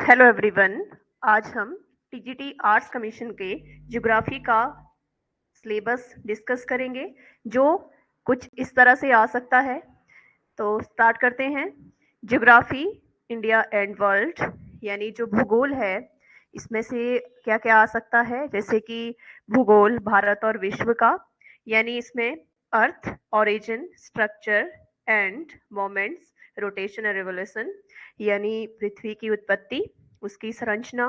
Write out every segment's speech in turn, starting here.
Hello everyone. आज हम TGT arts commission के ज्योग्राफी का सिलेबस डिस्कस करेंगे जो कुछ इस तरह से आ सकता है। तो स्टार्ट करते हैं। ज्योग्राफी इंडिया एंड वर्ल्ड, यानी जो भूगोल है इसमें से क्या क्या आ सकता है, जैसे कि भूगोल भारत और विश्व का, यानी इसमें earth origin structure and moments rotation और रिवोल्यूशन, यानी पृथ्वी की उत्पत्ति, उसकी संरचना,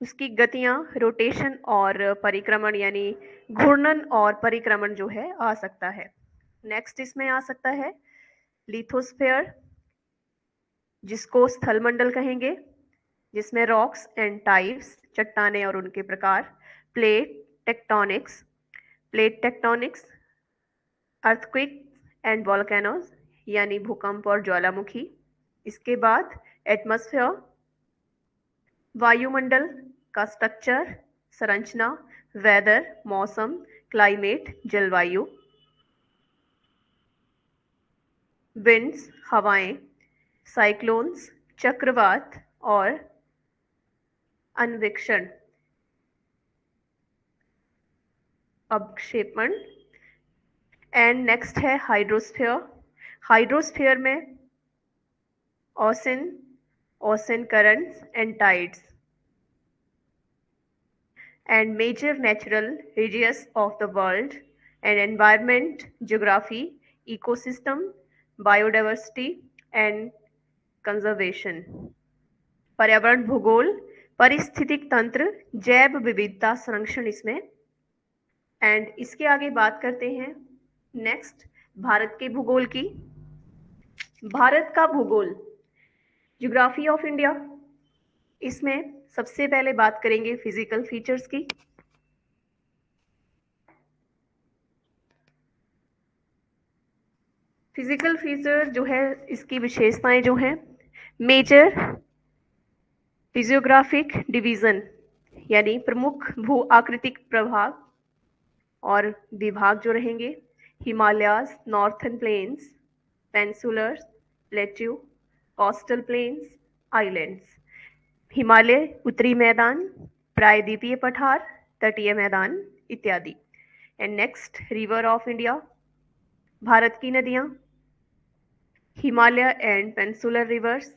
उसकी गतियां, रोटेशन और परिक्रमण, यानी घूर्णन और परिक्रमण जो है आ सकता है। नेक्स्ट इसमें आ सकता है लिथोस्फेयर, जिसको स्थलमंडल कहेंगे, जिसमें रॉक्स एंड टाइप्स, चट्टाने और उनके प्रकार, plate tectonics, earthquake and volcanoes, यानी भूकंप और ज्वालामुखी। इसके बाद एटमॉस्फेयर, वायुमंडल का स्ट्रक्चर, संरचना, वेदर मौसम, क्लाइमेट जलवायु, विंड्स हवाएं, साइक्लोन्स चक्रवात और अन्वेक्षण अवक्षेपण। एंड नेक्स्ट है हाइड्रोस्फीयर। हाइड्रोस्फीयर में ocean currents and tides and major natural regions of the world and environment, geography, ecosystem, biodiversity and conservation। पर्यावरण भूगोल, पारिस्थितिक तंत्र, जैव विविधता संरक्षण इसमें। एंड इसके आगे बात करते हैं नेक्स्ट भारत के भूगोल की। भारत का भूगोल, ज्योग्राफी ऑफ इंडिया, इसमें सबसे पहले बात करेंगे फिजिकल फीचर्स की। फिजिकल फीचर जो है, इसकी विशेषताएं जो हैं, मेजर फिजियोग्राफिक डिवीजन, यानी प्रमुख भू आकृतिक प्रभाग और विभाग जो रहेंगे, Himalayas, northern plains, peninsulars, plateau, coastal plains, islands. Himalaya उत्तरी मैदान, प्रायद्वीपीय पठार, तटीय मैदान इत्यादि। And next river of India, Bharat की नदियां, Himalaya and peninsular rivers,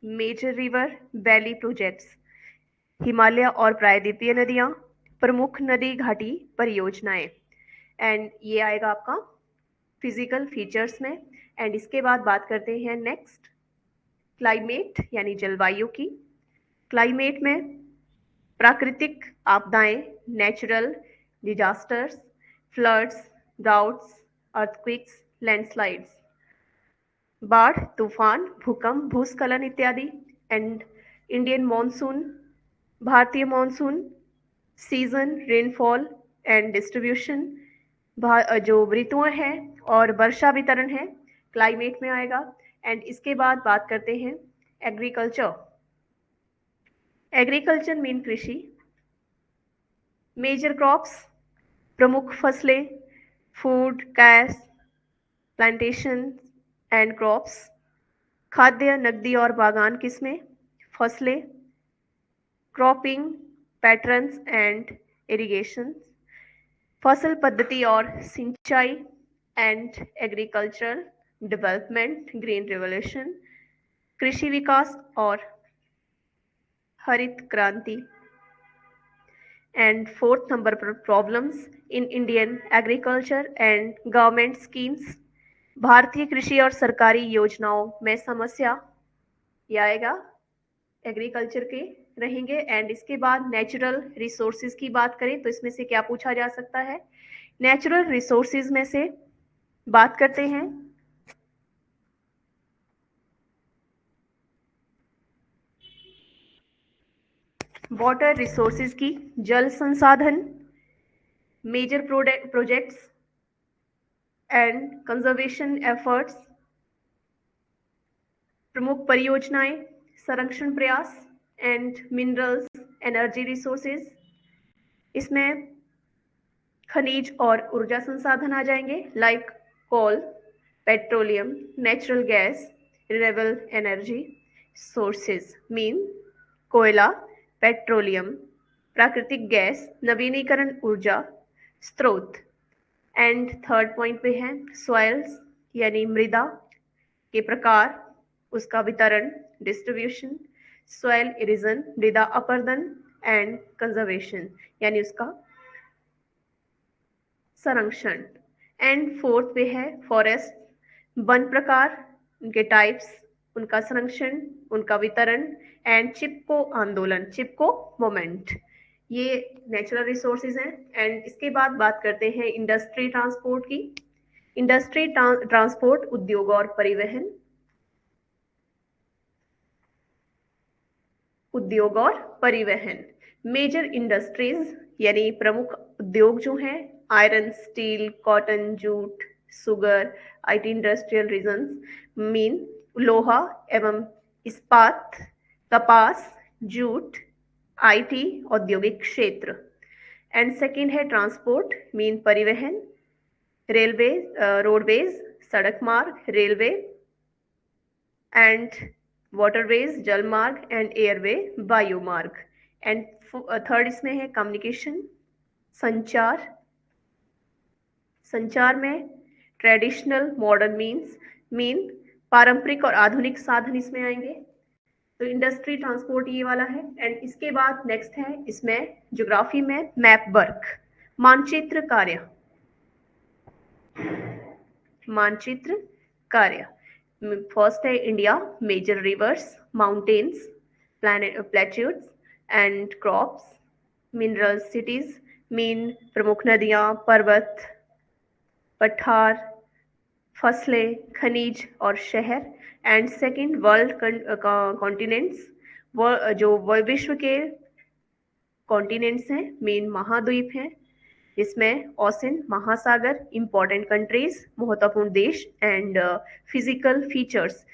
major river valley projects, Himalaya और प्रायद्वीपीय नदियां, प्रमुख नदी घाटी परियोजनाएं। एंड ये आएगा आपका फिजिकल फीचर्स में। एंड इसके बाद बात करते हैं नेक्स्ट क्लाइमेट, यानी जलवायु की। क्लाइमेट में प्राकृतिक आपदाएं, natural disasters, floods, droughts, earthquakes, landslides, बाढ़, तूफान, भूकंप, भूस्खलन इत्यादि। एंड इंडियन मॉनसून, भारतीय monsoon, season, rainfall and distribution, जो ऋतुएं हैं और वर्षा वितरण है, क्लाइमेट में आएगा। एंड इसके बाद बात करते हैं एग्रीकल्चर। एग्रीकल्चर मीन कृषि, मेजर क्रॉप्स, प्रमुख फसलें, food, cash, plantation and crops, खाद्य, नकदी और बागान किस्में, फसलें, क्रॉपिंग पैटर्न्स एंड इरिगेशन, फसल पद्धति और सिंचाई and agricultural development, green revolution, कृषि विकास और हरित क्रांति। एंड फोर्थ नंबर पर problems in Indian agriculture and government schemes, भारतीय कृषि और सरकारी योजनाओं में समस्या, ये आएगा एग्रीकल्चर के रहेंगे। एंड इसके बाद नेचुरल रिसोर्सेज की बात करें तो इसमें से क्या पूछा जा सकता है। नेचुरल रिसोर्सेज में से बात करते हैं वाटर रिसोर्सेज की, जल संसाधन, major projects and conservation efforts, प्रमुख परियोजनाएं, संरक्षण प्रयास एंड मिनरल्स, एनर्जी रिसोर्सेज, इसमें खनिज और ऊर्जा संसाधन आ जाएंगे, like coal, petroleum, natural gas, renewable energy, sources mean कोयला, पेट्रोलियम, प्राकृतिक गैस, नवीनीकरण ऊर्जा स्रोत। एंड थर्ड पॉइंट पे है सॉइल्स यानी मृदा के प्रकार, उसका वितरण डिस्ट्रीब्यूशन, सॉइल इरोजन मृदा अपरदन एंड कंजर्वेशन यानी उसका संरक्षण। एंड फोर्थ पे है फॉरेस्ट, वन प्रकार, उनके टाइप्स, उनका संरक्षण, उनका वितरण एंड चिपको आंदोलन, चिपको मोमेंट। ये नेचुरल रिसोर्सेज हैं। एंड इसके बाद बात करते हैं इंडस्ट्री ट्रांसपोर्ट की। इंडस्ट्री ट्रांसपोर्ट उद्योग और परिवहन, उद्योग और परिवहन। मेजर इंडस्ट्रीज यानी प्रमुख उद्योग जो हैं iron, steel, cotton, jute, sugar, IT industrial regions mean लोहा एवं इस्पात, कपास, जूट, आईटी औद्योगिक क्षेत्र। एंड सेकंड है ट्रांसपोर्ट मीन परिवहन, रेलवे, रोडवेज सड़क मार्ग, रेलवे एंड वाटरवेज जल मार्ग एंड एयरवे वायु मार्ग। एंड थर्ड इसमें है कम्युनिकेशन, संचार। संचार में ट्रेडिशनल, मॉडर्न मीन पारंपरिक और आधुनिक साधन इसमें आएंगे। तो इंडस्ट्री ट्रांसपोर्ट ये वाला है। एंड इसके बाद नेक्स्ट है इसमें ज्योग्राफी में मैप वर्क, मानचित्र कार्य, मानचित्र कार्य। फर्स्ट है India, major rivers, mountains, plateaus and crops, mineral cities mean प्रमुख नदियां, पर्वत, पठार, फसलें, खनिज और शहर। एंड सेकंड वर्ल्ड कॉन्टिनेंट्स, जो विश्व के कॉन्टिनेंट्स हैं मीन महाद्वीप हैं, जिसमें ओशन, महासागर, इंपॉर्टेंट कंट्रीज महत्वपूर्ण देश एंड फिजिकल फीचर्स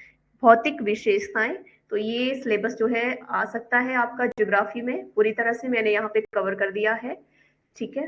भौतिक विशेषताएं। तो ये सिलेबस जो है आ सकता है आपका ज्योग्राफी में, पूरी तरह से मैंने यहाँ पे कवर कर दिया है। ठीक है।